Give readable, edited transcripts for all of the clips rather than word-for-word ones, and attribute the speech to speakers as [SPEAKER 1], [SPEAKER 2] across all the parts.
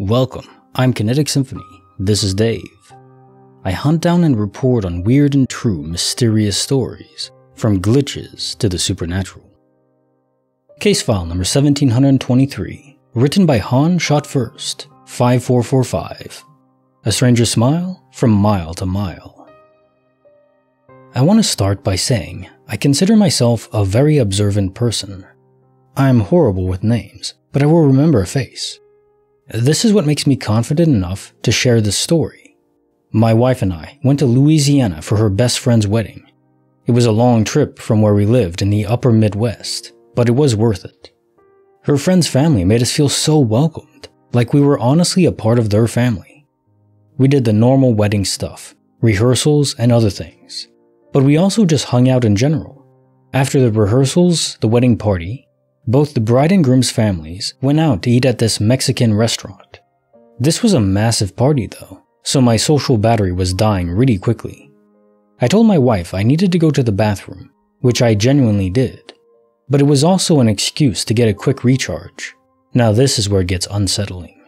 [SPEAKER 1] Welcome, I'm Kinetic Symphony. This is Dave. I hunt down and report on weird and true mysterious stories, from glitches to the supernatural. Case file number 1723, written by Han Shot First, 5445. A Stranger's Smile from Mile to Mile. I want to start by saying I consider myself a very observant person. I am horrible with names, but I will remember a face. This is what makes me confident enough to share this story. My wife and I went to Louisiana for her best friend's wedding. It was a long trip from where we lived in the upper Midwest, but it was worth it. Her friend's family made us feel so welcomed, like we were honestly a part of their family. We did the normal wedding stuff, rehearsals and other things, but we also just hung out in general. After the rehearsals, the wedding party, both the bride and groom's families went out to eat at this Mexican restaurant. This was a massive party though, so my social battery was dying really quickly. I told my wife I needed to go to the bathroom, which I genuinely did, but it was also an excuse to get a quick recharge. Now this is where it gets unsettling.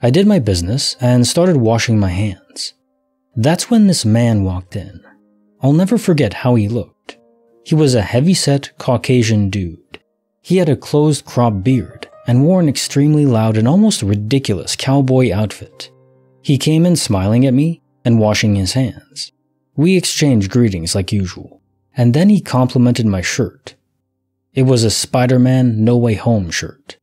[SPEAKER 1] I did my business and started washing my hands. That's when this man walked in. I'll never forget how he looked. He was a heavy-set Caucasian dude. He had a closed-cropped beard and wore an extremely loud and almost ridiculous cowboy outfit. He came in smiling at me and washing his hands. We exchanged greetings like usual, and then he complimented my shirt. It was a Spider-Man No Way Home shirt.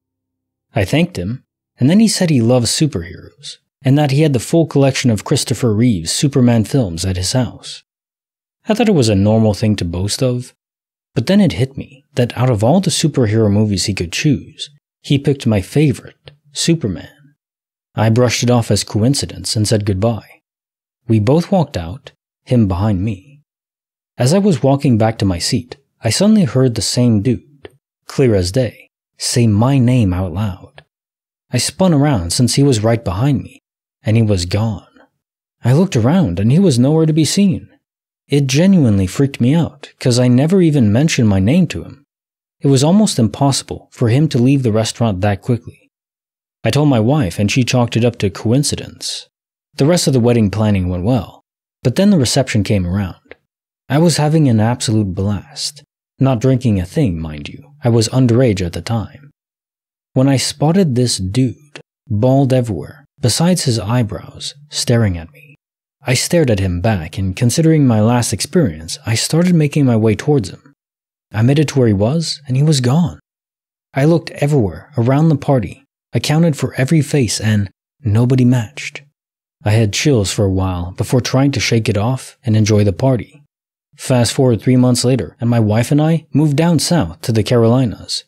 [SPEAKER 1] I thanked him, and then he said he loves superheroes, and that he had the full collection of Christopher Reeve's Superman films at his house. I thought it was a normal thing to boast of, but then it hit me that out of all the superhero movies he could choose, he picked my favorite, Superman. I brushed it off as coincidence and said goodbye. We both walked out, him behind me. As I was walking back to my seat, I suddenly heard the same dude, clear as day, say my name out loud. I spun around since he was right behind me, and he was gone. I looked around and he was nowhere to be seen. It genuinely freaked me out, because I never even mentioned my name to him. It was almost impossible for him to leave the restaurant that quickly. I told my wife and she chalked it up to coincidence. The rest of the wedding planning went well, but then the reception came around. I was having an absolute blast. Not drinking a thing, mind you. I was underage at the time. When I spotted this dude, bald everywhere, besides his eyebrows, staring at me, I stared at him back, and considering my last experience, I started making my way towards him. I made it to where he was, and he was gone. I looked everywhere around the party, accounted for every face, and nobody matched. I had chills for a while before trying to shake it off and enjoy the party. Fast forward 3 months later, and my wife and I moved down south to the Carolinas.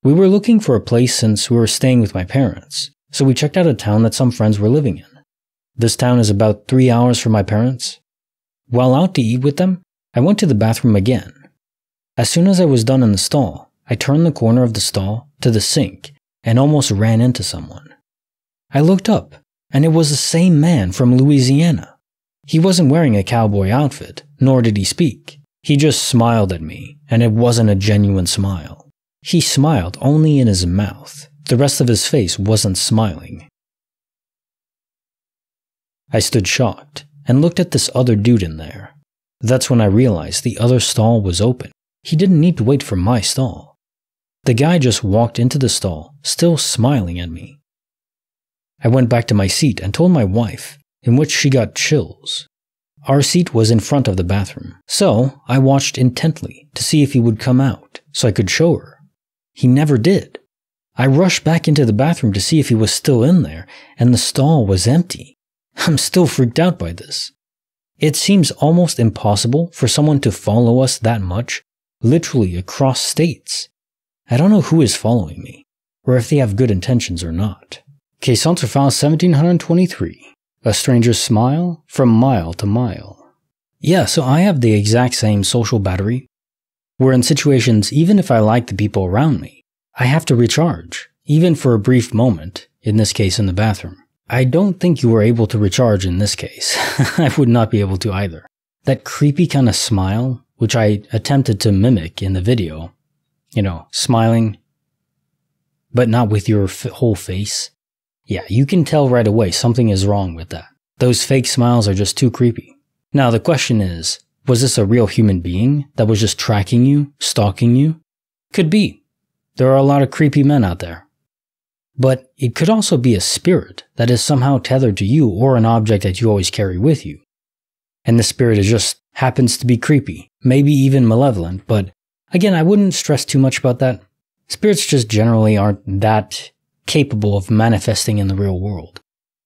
[SPEAKER 1] We were looking for a place since we were staying with my parents, so we checked out a town that some friends were living in. This town is about 3 hours from my parents. While out to eat with them, I went to the bathroom again. As soon as I was done in the stall, I turned the corner of the stall to the sink and almost ran into someone. I looked up, and it was the same man from Louisiana. He wasn't wearing a cowboy outfit, nor did he speak. He just smiled at me, and it wasn't a genuine smile. He smiled only in his mouth. The rest of his face wasn't smiling. I stood shocked and looked at this other dude in there. That's when I realized the other stall was open. He didn't need to wait for my stall. The guy just walked into the stall, still smiling at me. I went back to my seat and told my wife, in which she got chills. Our seat was in front of the bathroom, so I watched intently to see if he would come out so I could show her. He never did. I rushed back into the bathroom to see if he was still in there, and the stall was empty. I'm still freaked out by this. It seems almost impossible for someone to follow us that much, literally across states. I don't know who is following me, or if they have good intentions or not. Case answer file 1723. A Stranger's Smile from Mile to Mile. Yeah, so I have the exact same social battery, where in situations, even if I like the people around me, I have to recharge, even for a brief moment, in this case in the bathroom. I don't think you were able to recharge in this case. I would not be able to either. That creepy kind of smile, which I attempted to mimic in the video, smiling, but not with your whole face. Yeah, you can tell right away something is wrong with that. Those fake smiles are just too creepy. Now the question is, was this a real human being that was just tracking you, stalking you? Could be. There are a lot of creepy men out there. But it could also be a spirit that is somehow tethered to you or an object that you always carry with you. And the spirit just happens to be creepy, maybe even malevolent, but again, I wouldn't stress too much about that. Spirits just generally aren't that capable of manifesting in the real world.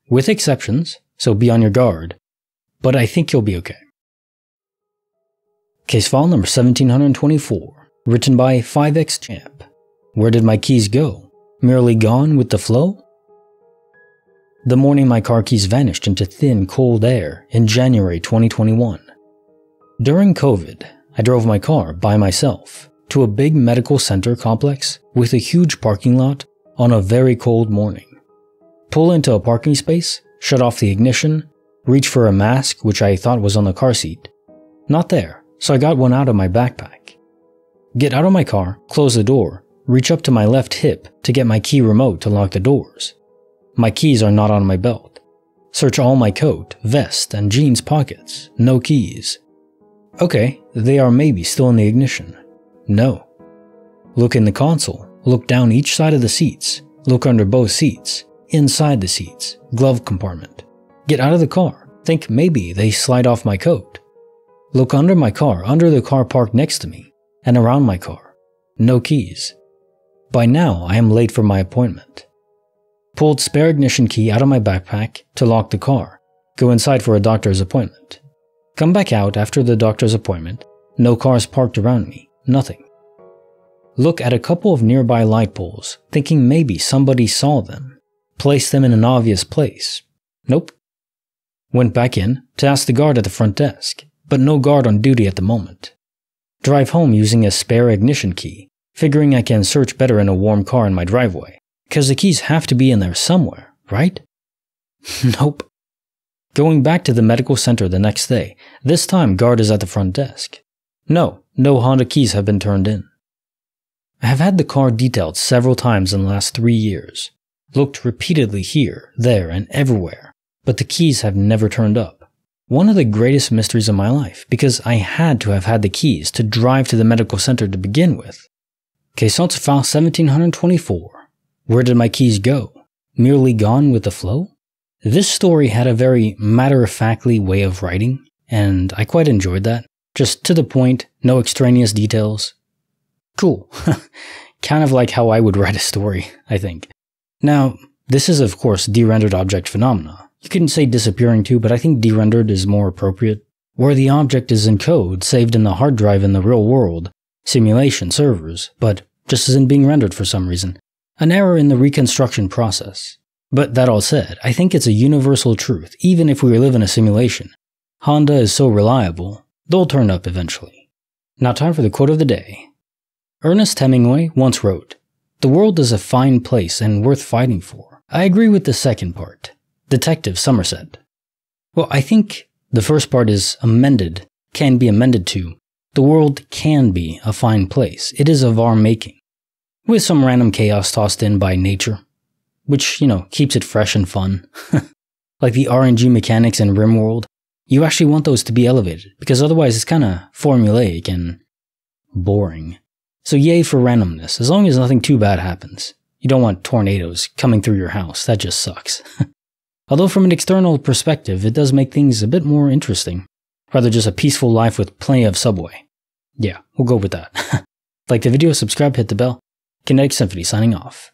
[SPEAKER 1] With exceptions, so be on your guard, but I think you'll be okay. Case file number 1724, written by 5X Champ. Where did my keys go? Merely gone with the flow? The morning my car keys vanished into thin, cold air in January 2021. During COVID, I drove my car by myself to a big medical center complex with a huge parking lot on a very cold morning. Pull into a parking space, shut off the ignition, reach for a mask which I thought was on the car seat. Not there, so I got one out of my backpack. Get out of my car, close the door, reach up to my left hip to get my key remote to lock the doors. My keys are not on my belt. Search all my coat, vest, and jeans pockets. No keys. Okay, they are maybe still in the ignition. No. Look in the console. Look down each side of the seats. Look under both seats. Inside the seats. Glove compartment. Get out of the car. Think maybe they slide off my coat. Look under my car, under the car parked next to me, and around my car. No keys. By now, I am late for my appointment. Pulled spare ignition key out of my backpack to lock the car. Go inside for a doctor's appointment. Come back out after the doctor's appointment. No cars parked around me. Nothing. Look at a couple of nearby light poles, thinking maybe somebody saw them. Place them in an obvious place. Nope. Went back in to ask the guard at the front desk, but no guard on duty at the moment. Drive home using a spare ignition key, figuring I can search better in a warm car in my driveway, because the keys have to be in there somewhere, right? Nope. Going back to the medical center the next day, this time guard is at the front desk. No Honda keys have been turned in. I have had the car detailed several times in the last 3 years. Looked repeatedly here, there, and everywhere, but the keys have never turned up. One of the greatest mysteries of my life, because I had to have had the keys to drive to the medical center to begin with. Case file 1724. Where did my keys go? Merely gone with the flow? This story had a very matter-of-factly way of writing, and I quite enjoyed that. Just to the point, no extraneous details. Cool. Kind of like how I would write a story, I think. Now, this is of course derendered object phenomena. You can say disappearing too, but I think derendered is more appropriate. Where the object is in code saved in the hard drive in the real world, simulation servers, but just isn't being rendered for some reason. An error in the reconstruction process. But that all said, I think it's a universal truth, even if we live in a simulation. Honda is so reliable, they'll turn up eventually. Now time for the quote of the day. Ernest Hemingway once wrote, "The world is a fine place and worth fighting for." I agree with the second part. Detective Somerset. Well, I think the first part is can be amended to, "The world can be a fine place. It is of our making." With some random chaos tossed in by nature. Which, keeps it fresh and fun. Like the RNG mechanics in RimWorld, you actually want those to be elevated, because otherwise it's kinda formulaic and boring. So yay for randomness, as long as nothing too bad happens. You don't want tornadoes coming through your house, that just sucks. Although from an external perspective, it does make things a bit more interesting. Rather just a peaceful life with plenty of subway. Yeah, we'll go with that. Like the video, subscribe, hit the bell. Kinetic Symphony signing off.